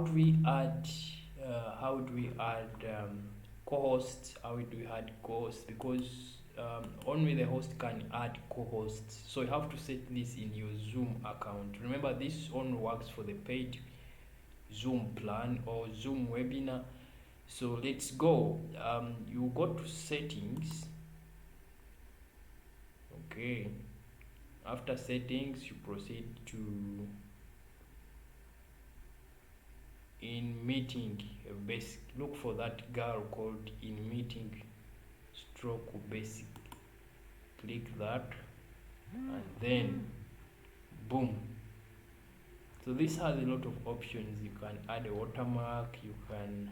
do we add co-hosts? How do we add co-hosts? Because only the host can add co-hosts, so you have to set this in your Zoom account. Remember, this only works for the paid Zoom plan or Zoom webinar. So let's go. You go to settings. Okay, after settings you proceed to in meeting basic. Look for that girl called in meeting stroke basic. Click that and then boom. So this has a lot of options. You can add a watermark, you can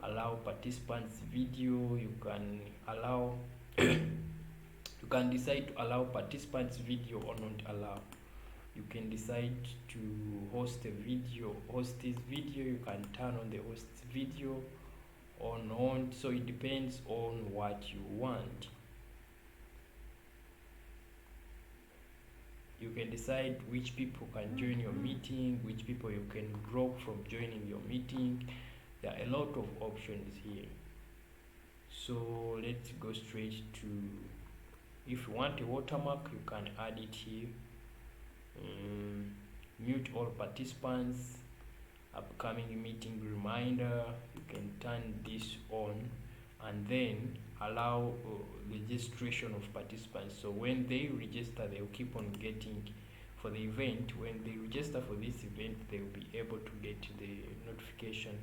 allow participants video, you can allow you can decide to allow participants video or not allow. You can decide to host a video, host this video. You can turn on the host video on on. So it depends on what you want. You can decide which people can join your meeting, which people you can block from joining your meeting. There are a lot of options here. So let's go straight to, if you want a watermark, you can add it here. Mute all participants, upcoming meeting reminder, you can turn this on, and then allow registration of participants. So when they register, they'll keep on getting for the event. When they register for this event, they will be able to get the notification,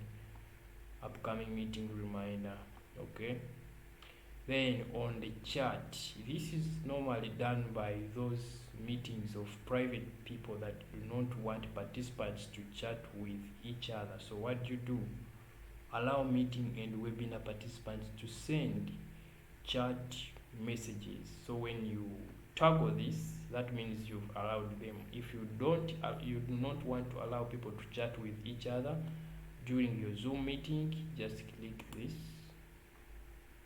upcoming meeting reminder. Okay, then on the chat, this is normally done by those meetings of private people that do not want participants to chat with each other. So what do, allow meeting and webinar participants to send chat messages. So when you toggle this, that means you've allowed them. If you don't, you do not want to allow people to chat with each other during your Zoom meeting, just click this.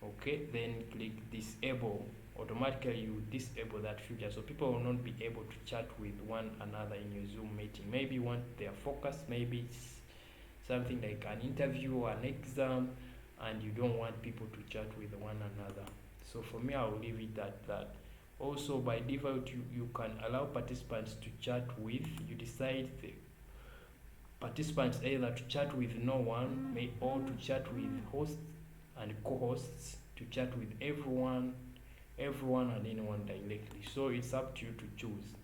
Okay, then click disable. Automatically you disable that feature, so people will not be able to chat with one another in your Zoom meeting. Maybe you want their focus, maybe it's something like an interview or an exam, and you don't want people to chat with one another. So for me, I will leave it at that. Also, by default, you can allow participants to chat with, you decide the participants either to chat with no one, or to chat with hosts and co-hosts, to chat with everyone and anyone directly. So it's up to you to choose.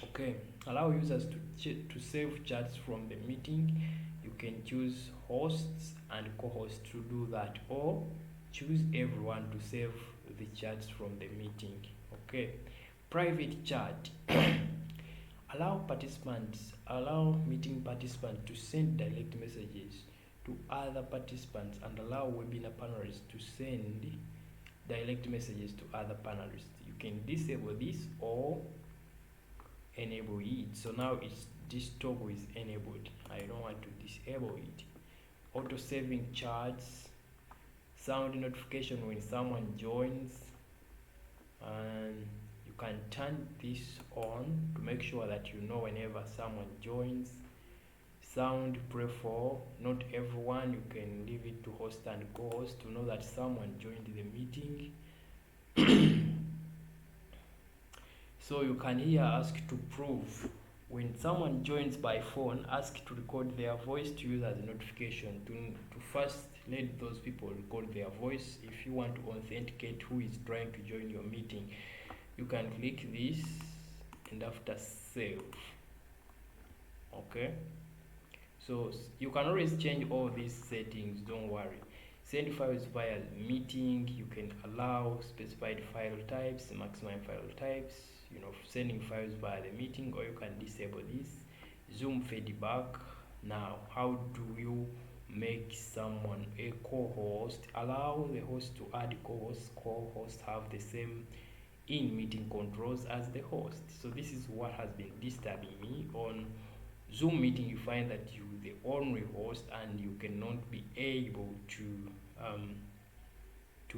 Okay, allow users to save chats from the meeting. You can choose hosts and co-hosts to do that, or choose everyone to save the chats from the meeting. Okay, private chat. Allow meeting participants to send direct messages to other participants, and allow webinar panelists to send direct messages to other panelists. You can disable this or enable it. So now this toggle is enabled. I don't want to disable it. Auto saving chats, sound notification when someone joins, and you can turn this on to make sure that you know whenever someone joins. Sound pray for not everyone. You can leave it to host and co-host to know that someone joined the meeting. So you can here ask to prove. When someone joins by phone, ask to record their voice to use as a notification. To first let those people record their voice. If you want to authenticate who is trying to join your meeting, you can click this and after save. Okay, so you can always change all these settings, don't worry. Send files via meeting. You can allow specified file types, maximum file types, sending files via the meeting, or you can disable this. Zoom feedback. Now, how do you make someone a co-host? Allow the host to add co-hosts. Co-hosts have the same in meeting controls as the host. So this is what has been disturbing me. On Zoom meeting, you find that you the only host and you cannot be able to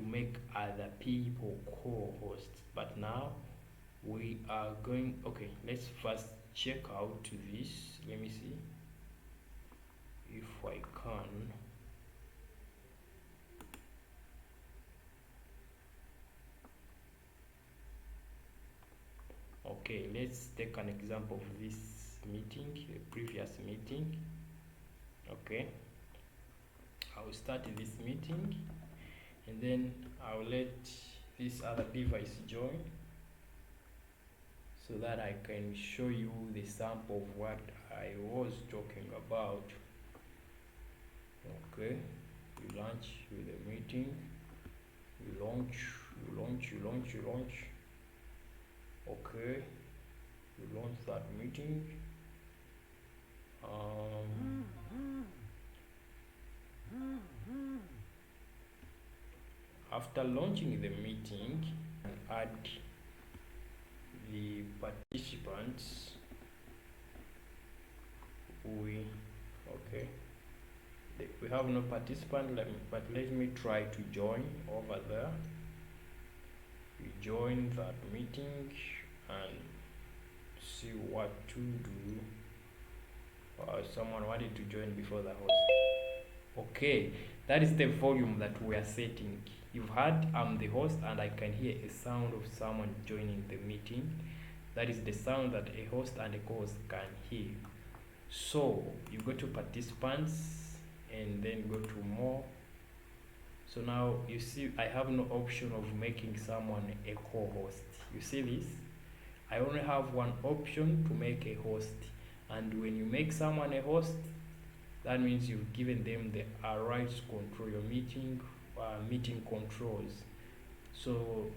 make other people co-hosts. But now we are going, okay, let's first check out this. Let me see. if I can. Okay, let's take an example of this meeting, the previous meeting. Okay, I'll start this meeting and then I'll let this other device join so that I can show you the sample of what I was talking about. Okay, you launch with the meeting, you launch. Okay, you launch that meeting. After launching the meeting, add the participants. We have no participant, but let me try to join over there. We join that meeting and see what to do. Someone wanted to join before the host. Okay, that is the volume that we are setting. You've heard I'm the host and I can hear a sound of someone joining the meeting. That is the sound that a host and a co-host can hear. So you go to participants and then go to more. So now you see I have no option of making someone a co-host. You see this? I only have one option to make a host. And when you make someone a host, that means you've given them the right to control your meeting controls. So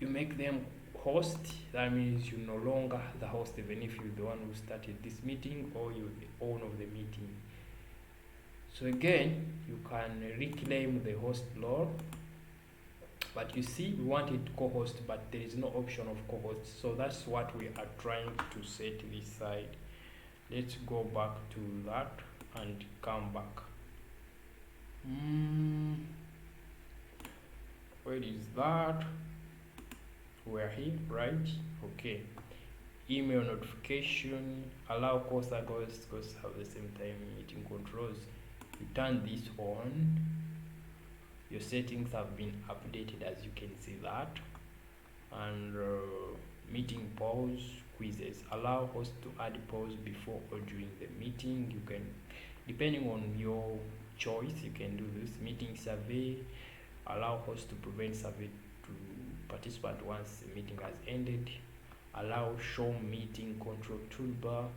you make them host, that means you're no longer the host, even if you're the one who started this meeting or you're the owner of the meeting. So again, you can reclaim the host role, but you see we wanted co-host, but there is no option of co-host. So that's what we are trying to set this side. Let's go back to that and come back. Where is that? We're here, right? Okay. Email notification, allow course and hosts have the same time meeting controls. You turn this on. Your settings have been updated, as you can see that. And meeting pause, quizzes. Allow host to add pause before or during the meeting. You can, depending on your choice, you can do this. Meeting survey. Allow host to prevent survey to participant once the meeting has ended. Allow show meeting control toolbar.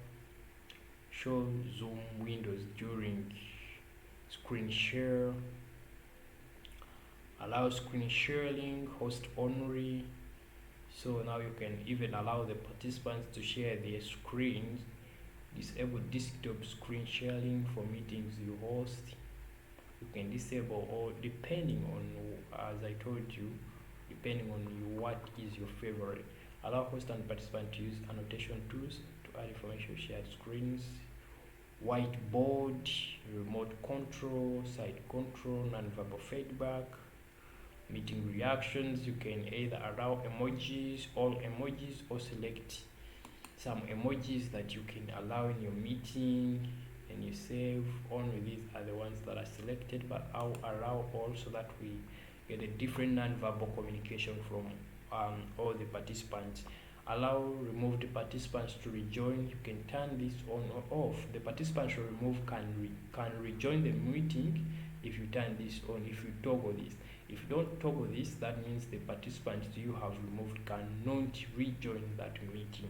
Show Zoom windows during screen share. Allow screen sharing, host only. So now you can even allow the participants to share their screens. Disable desktop screen sharing for meetings you host. You can disable, or depending on, as I told you, depending on you, what is your favorite. Allow host and participant to use annotation tools to add information, shared screens, whiteboard, remote control, side control, non-verbal feedback, meeting reactions. You can either allow emojis, all emojis, or select some emojis that you can allow in your meeting, and you save. Only these are the ones that are selected, but I'll allow all so that we get a different non-verbal communication from all the participants. Allow removed participants to rejoin. You can turn this on or off. The participants you remove can rejoin the meeting if you turn this on, if you toggle this. If you don't toggle this, that means the participants you have removed cannot rejoin that meeting.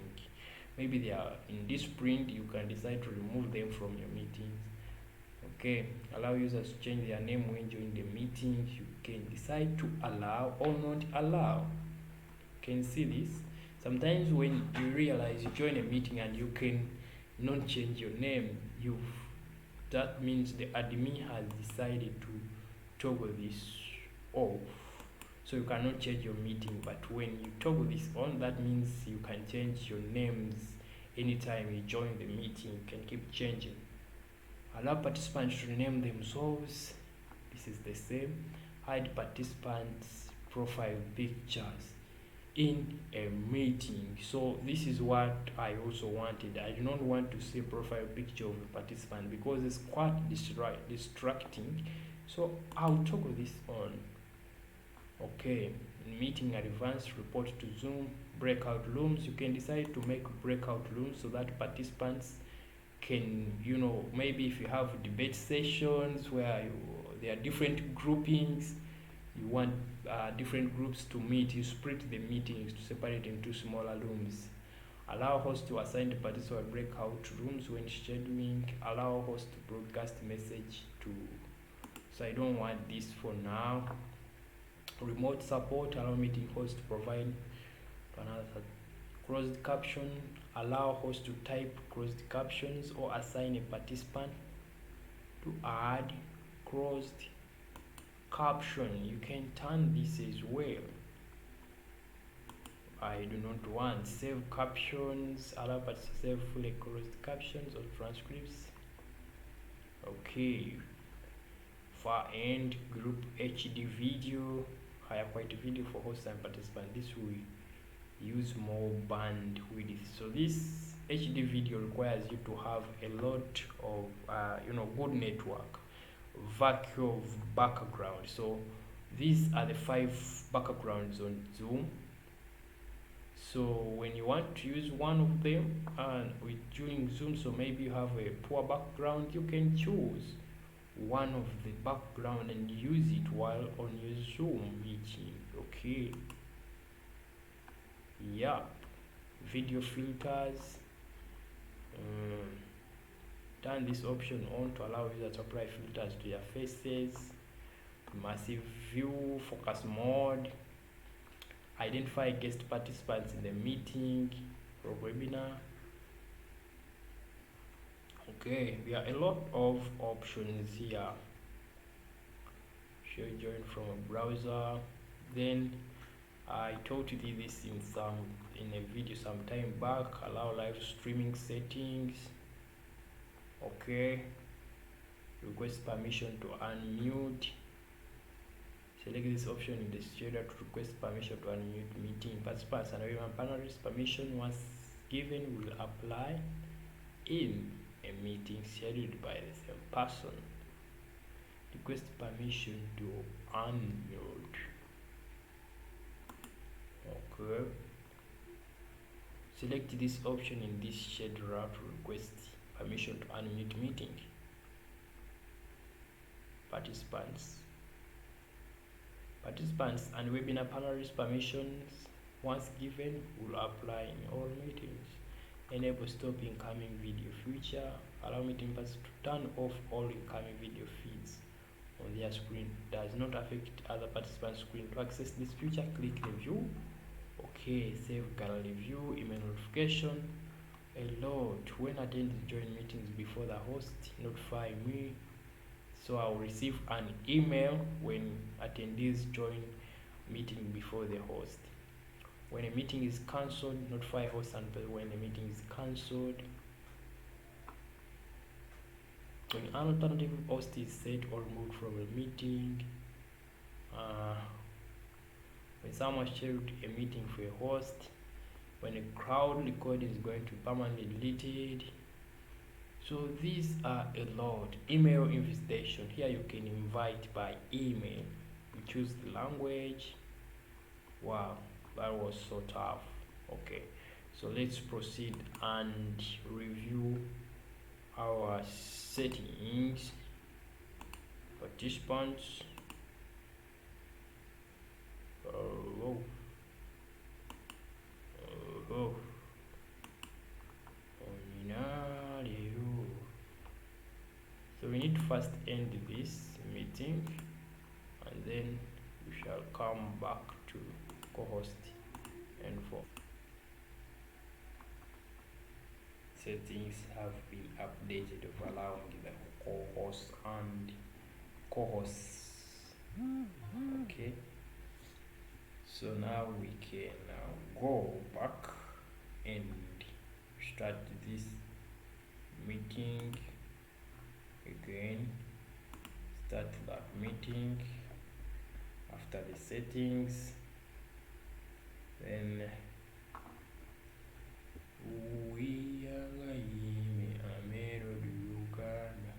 Maybe they are in this sprint, you can decide to remove them from your meetings. Okay, allow users to change their name when joining the meeting. You can decide to allow or not allow. You can see this. Sometimes when you realize you join a meeting and you can not change your name, that means the admin has decided to toggle this off. So you cannot change your meeting, but when you toggle this on, that means you can change your names anytime you join the meeting. You can keep changing. Allow participants to rename themselves. This is the same. Hide participants' profile pictures. in a meeting. So this is what I also wanted. I do not want to see a profile picture of a participant because it's quite distracting. So I'll toggle this on. Okay, meeting advanced, report to Zoom, breakout rooms. You can decide to make breakout rooms so that participants can, maybe if you have debate sessions where there are different groupings, you want different groups to meet, you split the meetings to separate into smaller rooms. Allow host to assign the participant breakout rooms when scheduling. Allow host to broadcast message to. So I don't want this for now. Remote support. Allow meeting host to provide another closed caption. Allow host to type closed captions or assign a participant to add closed caption. You can turn this as well. I do not want save captions. Allow participants to save fully closed captions or transcripts. Okay. Far end group HD video, higher quality video for hosts and participants. This will use more bandwidth. So this HD video requires you to have a lot of good network, vacuum background. So these are the 5 backgrounds on Zoom. So when you want to use one of them and during Zoom, so maybe you have a poor background, you can choose one of the background and use it while on your Zoom meeting. Okay. Yeah. Video filters. Turn this option on to allow users to apply filters to their faces. Massive view, focus mode. Identify guest participants in the meeting or webinar. Okay, there are a lot of options here. Show join from a browser. Then I taught you this in a video some time back. Allow live streaming settings. Okay. Request permission to unmute. Select this option in the schedule to request permission to unmute meeting participants and everyone panelists. Permission once given will apply in a meeting scheduled by the same person. Request permission to unmute. Okay. Select this option in this scheduler to request permission to unmute meeting participants. Participants and webinar panelists permissions once given will apply in all meetings. Enable stop incoming video feature. Allow meeting participants to turn off all incoming video feeds on their screen. Does not affect other participants' screen. To access this feature, click the view. Okay, save gallery view, email notification. Alert when attending join meetings before the host. Notify me. So I'll receive an email when attendees join meeting before the host. When a meeting is cancelled, notify host and when a meeting is cancelled. When an alternative host is set or removed from a meeting. When someone scheduled a meeting for a host. When a crowd recording is going to be permanently deleted. So these are a lot. Email invitation. Here you can invite by email. You choose the language. Wow, that was so tough. Okay, so let's proceed and review our settings. Participants. So we need to first end this meeting and then we shall come back to co-host and for settings have been updated of allowing the co-host and co-hosts. Okay, so now we can go back and start this meeting again. Start that meeting. After the settings, then uyangayimi amelodi Uganda.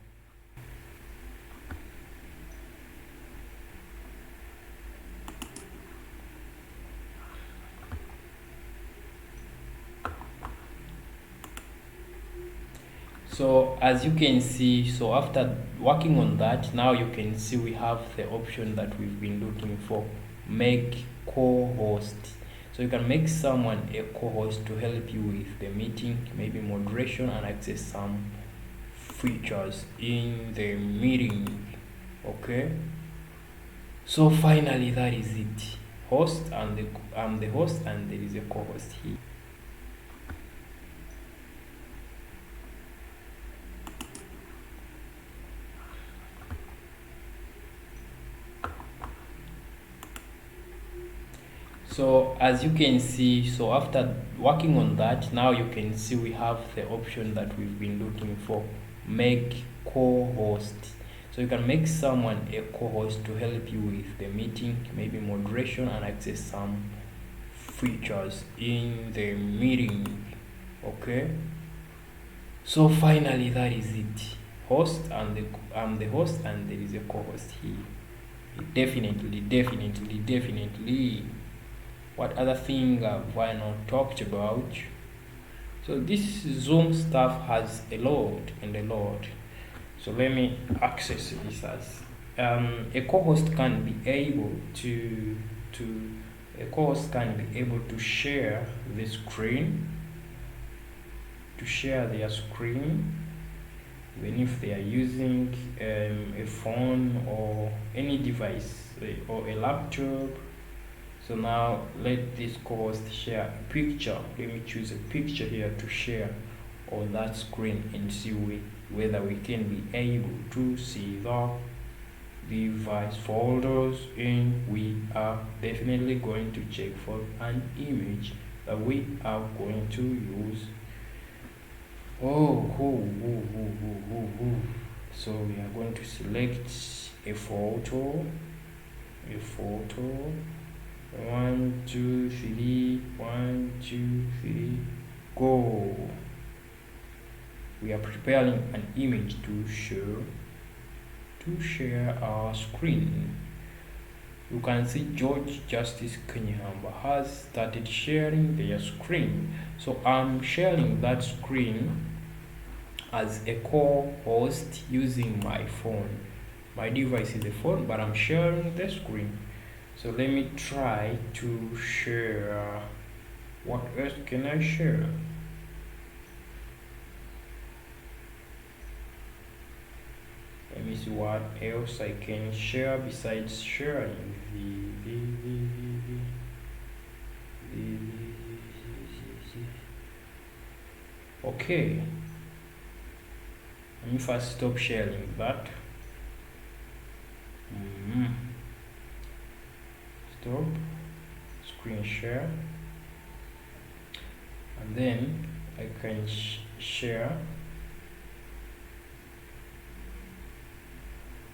So as you can see, so after working on that, now you can see we have the option that we've been looking for, make co-host. So you can make someone a co-host to help you with the meeting, maybe moderation and access some features in the meeting. Okay, so finally that is it. Host and I'm the host and there is a co-host here. So as you can see, so after working on that, now you can see we have the option that we've been looking for, make co-host. So you can make someone a co-host to help you with the meeting, maybe moderation and access some features in the meeting. Okay, so finally that is it. Host and I'm the host and there is a co-host here. Definitely. What other thing have I not talked about? So this Zoom stuff has a lot. So let me access this as a co-host can be able to share the screen, their screen, even if they are using a phone or any device or a laptop. So now let this co-host share a picture. Let me choose a picture here to share on that screen and see whether we can be able to see the device folders, and we are definitely going to check for an image that we are going to use. So we are going to select a photo. 1 2 3 1 2 3 go. We are preparing an image to share our screen. You can see George Justice Kenyamba has started sharing their screen. So I'm sharing that screen as a co-host using my phone. My device is a phone, but I'm sharing the screen. So let me try to share. What else can I share? Let me see what else I can share besides sharing. Okay. Let me first stop sharing that. Stop screen share, and then I can share.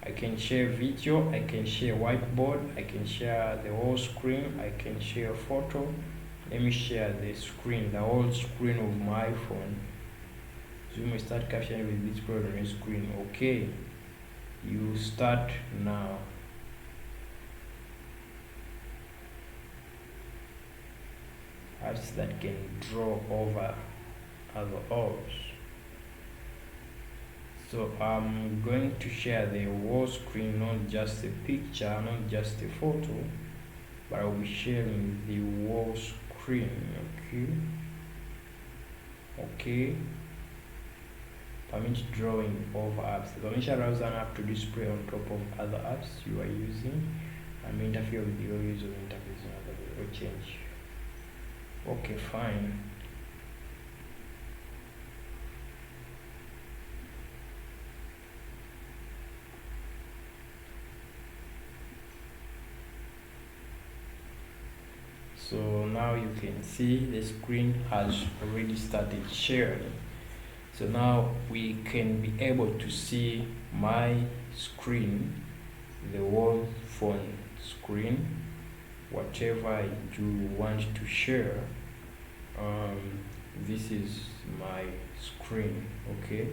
I can share video, I can share whiteboard, I can share the whole screen, I can share photo. Let me share the screen, the whole screen of my phone. Zoom will start captioning with this program screen. Okay, you start now. Apps that can draw over other apps. So I'm going to share the whole screen, not just a picture, not just a photo, but I'll be sharing the whole screen. Okay. Permit drawing over apps. The permission allows an app to display on top of other apps you are using and interfere with your user interface and other or change. Okay, fine. So now you can see the screen has already started sharing. So now we can be able to see my screen, the whole phone screen, whatever you want to share. This is my screen. Okay,